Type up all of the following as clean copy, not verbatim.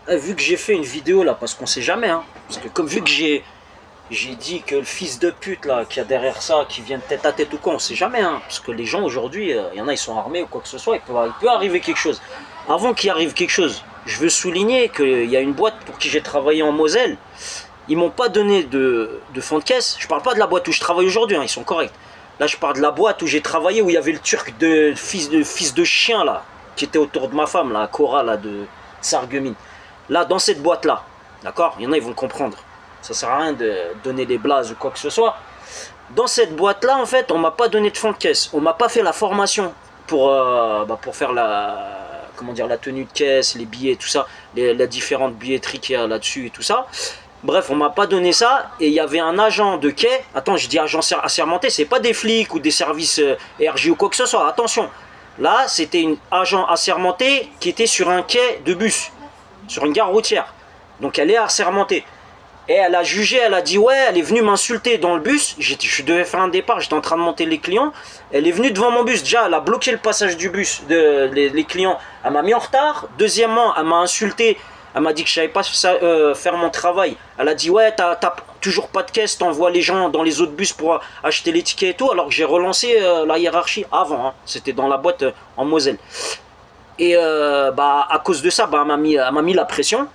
vu que j'ai fait une vidéo là, parce qu'on sait jamais, hein, parce que comme vu que j'ai dit que le fils de pute là, qui a derrière ça, qui vient de tête à tête ou quoi, on sait jamais, hein, parce que les gens aujourd'hui, il y en a, ils sont armés ou quoi que ce soit, il peut arriver quelque chose. Avant qu'il arrive quelque chose, je veux souligner qu'il y a une boîte pour qui j'ai travaillé en Moselle, ils m'ont pas donné de fond de caisse. Je parle pas de la boîte où je travaille aujourd'hui, hein, ils sont corrects. Là, je parle de la boîte où j'ai travaillé, où il y avait le turc de fils de chien là, qui était autour de ma femme là, Cora là de Sarreguemines. Là, dans cette boîte là, d'accord, il y en a, ils vont comprendre. Ça sert à rien de donner des blazes ou quoi que ce soit. Dans cette boîte là, en fait, on m'a pas donné de fond de caisse. On m'a pas fait la formation pour faire comment dire, la tenue de caisse, les billets, tout ça, la différente billetterie qu'il y a là-dessus et tout ça. Bref, on m'a pas donné ça, et il y avait un agent de quai. Attends, je dis agent assermenté, c'est pas des flics ou des services RJ ou quoi que ce soit, attention. Là, c'était un agent assermenté qui était sur un quai de bus, sur une gare routière. Donc elle est assermentée. Et elle a jugé, elle a dit ouais, elle est venue m'insulter dans le bus. Je devais faire un départ, j'étais en train de monter les clients. Elle est venue devant mon bus. Déjà, elle a bloqué le passage du bus, les clients. Elle m'a mis en retard. Deuxièmement, elle m'a insulté. Elle m'a dit que je savais pas faire mon travail. Elle a dit ouais, t'as toujours pas de caisse, t'envoies les gens dans les autres bus pour acheter les tickets et tout. Alors que j'ai relancé la hiérarchie avant, hein. C'était dans la boîte en Moselle. Et à cause de ça, elle m'a mis la pression.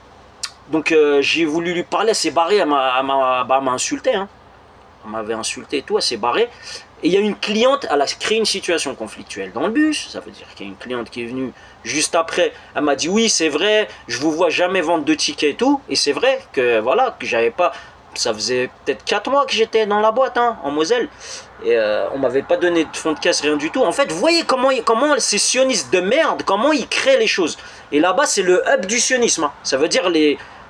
Donc j'ai voulu lui parler, elle s'est barrée, elle m'a insulté, hein. Elle m'avait insulté et tout, elle s'est barrée. Et il y a une cliente, elle a créé une situation conflictuelle dans le bus. Ça veut dire qu'il y a une cliente qui est venue juste après. Elle m'a dit oui, c'est vrai, je vous vois jamais vendre de tickets et tout. Et c'est vrai que voilà, que j'avais pas. Ça faisait peut-être 4 mois que j'étais dans la boîte, hein, en Moselle. Et on m'avait pas donné de fond de caisse, rien du tout. En fait, vous voyez comment ces sionistes de merde, comment ils créent les choses. Et là-bas, c'est le hub du sionisme, hein. Ça veut dire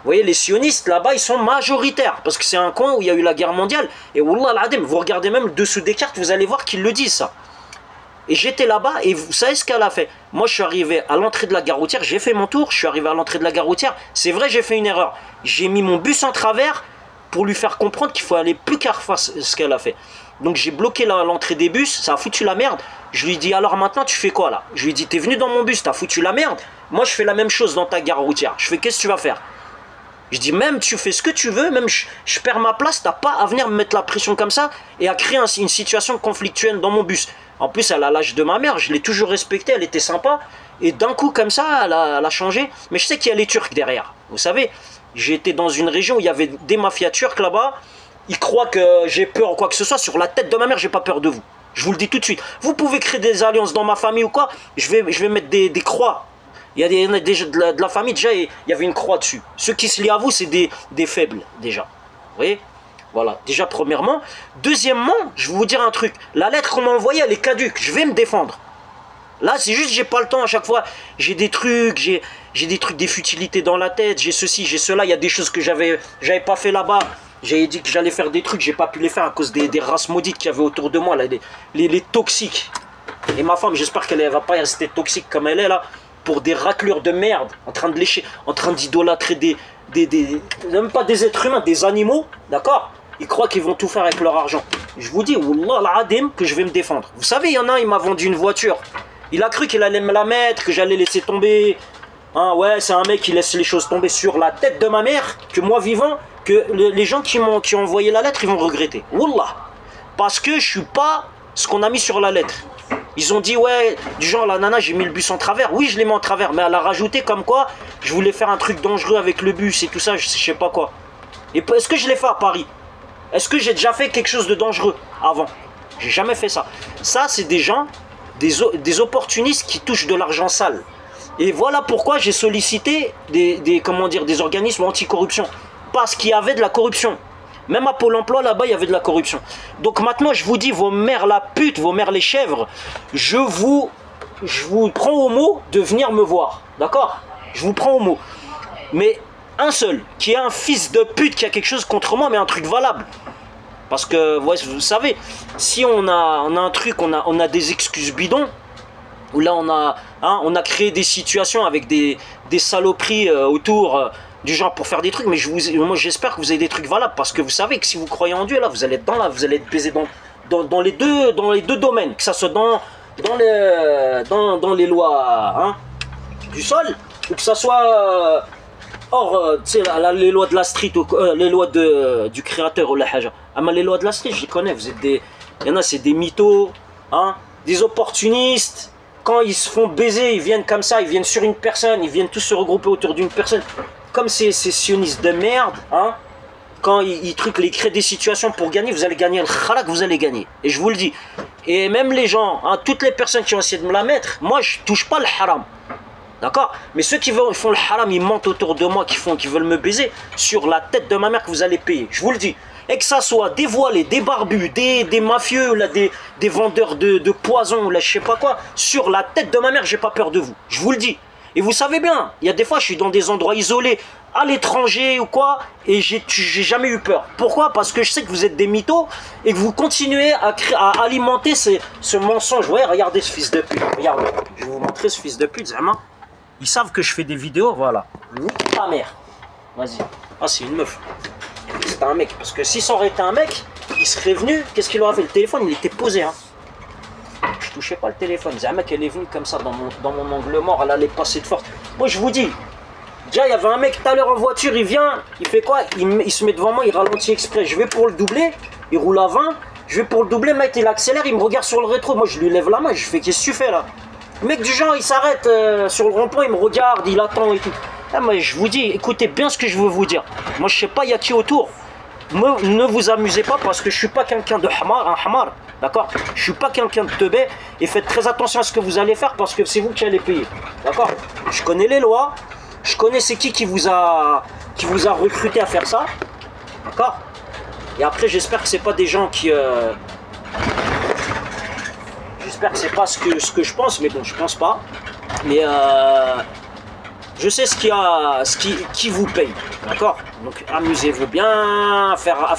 vous voyez, les sionistes, là-bas, ils sont majoritaires. Parce que c'est un coin où il y a eu la guerre mondiale. Et Wallah al-Adim, vous regardez même le dessous des cartes, vous allez voir qu'ils le disent, ça. Et j'étais là-bas, et vous savez ce qu'elle a fait? Moi, je suis arrivé à l'entrée de la gare routière, j'ai fait mon tour, je suis arrivé à l'entrée de la gare routière. C'est vrai, j'ai fait une erreur. J'ai mis mon bus en travers pour lui faire comprendre qu'il faut aller plus qu'à refaire ce qu'elle a fait. Donc j'ai bloqué l'entrée des bus, ça a foutu la merde. Je lui dis alors maintenant tu fais quoi là? Je lui dis t'es venu dans mon bus, t'as foutu la merde. Moi je fais la même chose dans ta gare routière. Je fais qu'est-ce que tu vas faire? Je dis même tu fais ce que tu veux, même je perds ma place, t'as pas à venir me mettre la pression comme ça et à créer une situation conflictuelle dans mon bus. En plus elle a l'âge de ma mère, je l'ai toujours respectée, elle était sympa. Et d'un coup comme ça, elle a changé. Mais je sais qu'il y a les Turcs derrière. Vous savez, j'ai été dans une région où il y avait des mafias turques là-bas. Ils croient que j'ai peur ou quoi que ce soit. Sur la tête de ma mère, j'ai pas peur de vous. Je vous le dis tout de suite. Vous pouvez créer des alliances dans ma famille ou quoi. Je vais mettre des croix. Il y en a déjà de la famille, déjà, il y avait une croix dessus. Ceux qui se lient à vous, c'est des faibles, déjà. Vous voyez? Voilà, déjà, premièrement. Deuxièmement, je vais vous dire un truc. La lettre qu'on m'a envoyée, elle est caduque. Je vais me défendre. Là, c'est juste, j'ai pas le temps à chaque fois. J'ai des trucs, des futilités dans la tête. J'ai ceci, j'ai cela. Il y a des choses que j'avais pas fait là-bas. J'avais dit que j'allais faire des trucs, j'ai pas pu les faire à cause des races maudites qu'il y avait autour de moi, là, les toxiques. Et ma femme, j'espère qu'elle ne va pas rester toxique comme elle est là, pour des raclures de merde, en train de lécher, en train d'idolâtrer même pas des êtres humains, des animaux, d'accord? Ils croient qu'ils vont tout faire avec leur argent. Je vous dis, Wallah al-Adim, que je vais me défendre. Vous savez, il y en a, il m'a vendu une voiture. Il a cru qu'il allait me la mettre, que j'allais laisser tomber. Hein, ouais, c'est un mec qui laisse les choses tomber sur la tête de ma mère, que moi vivant, que les gens qui ont envoyé la lettre, ils vont regretter. Wallah. Parce que je suis pas ce qu'on a mis sur la lettre. Ils ont dit, ouais, du genre, la nana, j'ai mis le bus en travers. Oui, je l'ai mis en travers, mais elle a rajouté comme quoi je voulais faire un truc dangereux avec le bus et tout ça, je sais pas quoi. Et est-ce que je l'ai fait à Paris? Est-ce que j'ai déjà fait quelque chose de dangereux avant? J'ai jamais fait ça. Ça, c'est des gens, des opportunistes qui touchent de l'argent sale. Et voilà pourquoi j'ai sollicité des organismes anticorruption. Parce qu'il y avait de la corruption. Même à Pôle emploi, là-bas, il y avait de la corruption. Donc maintenant, je vous dis, vos mères la pute, vos mères les chèvres, je vous prends au mot de venir me voir. D'accord? Je vous prends au mot. Mais un seul, qui est un fils de pute, qui a quelque chose contre moi, mais un truc valable. Parce que, vous savez, si on a un truc, on a des excuses bidons, où là on a créé des situations avec des saloperies autour du genre pour faire des trucs, mais moi j'espère que vous avez des trucs valables, parce que vous savez que si vous croyez en Dieu, là vous allez être vous allez être baisé dans les deux domaines, que ça soit dans les lois, hein, du sol, ou que ça soit tu sais, les lois de la street, les lois du créateur ou la haja. Ah, mais les lois de la street, je les connais. Vous êtes des. Il y en a, c'est des mythos, hein, des opportunistes. Quand ils se font baiser, ils viennent comme ça, ils viennent sur une personne, ils viennent tous se regrouper autour d'une personne. Comme ces sionistes de merde, hein, quand ils créent des situations pour gagner, vous allez gagner le khalak, vous allez gagner. Et je vous le dis. Et même les gens, hein, toutes les personnes qui ont essayé de me la mettre, moi je touche pas le haram. D'accord? Mais ceux qui font le haram, ils mentent autour de moi, qui veulent me baiser, sur la tête de ma mère que vous allez payer. Je vous le dis. Et que ça soit des voilés, des barbus, des mafieux, là, des vendeurs de poison, là, je sais pas quoi, sur la tête de ma mère, j'ai pas peur de vous. Je vous le dis. Et vous savez bien, il y a des fois, je suis dans des endroits isolés, à l'étranger ou quoi, et j'ai jamais eu peur. Pourquoi? Parce que je sais que vous êtes des mythos et que vous continuez à alimenter ce mensonge. Vous voyez, regardez ce fils de pute. Regardez, je vais vous montrer ce fils de pute, Zama. Ils savent que je fais des vidéos, voilà. Nique ta mère. Vas-y. Ah, c'est une meuf. C'est un mec. Parce que si ça aurait été un mec, il serait venu. Qu'est-ce qu'il aurait fait? Le téléphone, il était posé. Hein. Je touchais pas le téléphone. C'est un mec, elle est venue comme ça dans mon angle mort. Elle allait passer de force. Moi, je vous dis. Déjà, il y avait un mec tout à l'heure en voiture. Il vient. Il fait quoi? Il se met devant moi. Il ralentit exprès. Je vais pour le doubler. Il roule à 20. Je vais pour le doubler. Mec, il accélère. Il me regarde sur le rétro. Moi, je lui lève la main. Je fais, qu'est-ce que tu fais là? Le mec du genre, il s'arrête sur le rond-point, il me regarde, il attend et tout. Ah, mais je vous dis, écoutez bien ce que je veux vous dire. Moi, je sais pas, il y a qui autour. Ne vous amusez pas parce que je suis pas quelqu'un de hamar, un hamar. D'accord? Je suis pas quelqu'un de teubé. Et faites très attention à ce que vous allez faire parce que c'est vous qui allez payer. D'accord? Je connais les lois. Je connais c'est qui vous a recruté à faire ça. D'accord? Et après, j'espère que c'est pas des gens qui... J'espère que c'est pas ce que je pense, mais bon, je pense pas. Mais je sais qui vous paye, d'accord? Donc amusez-vous bien à faire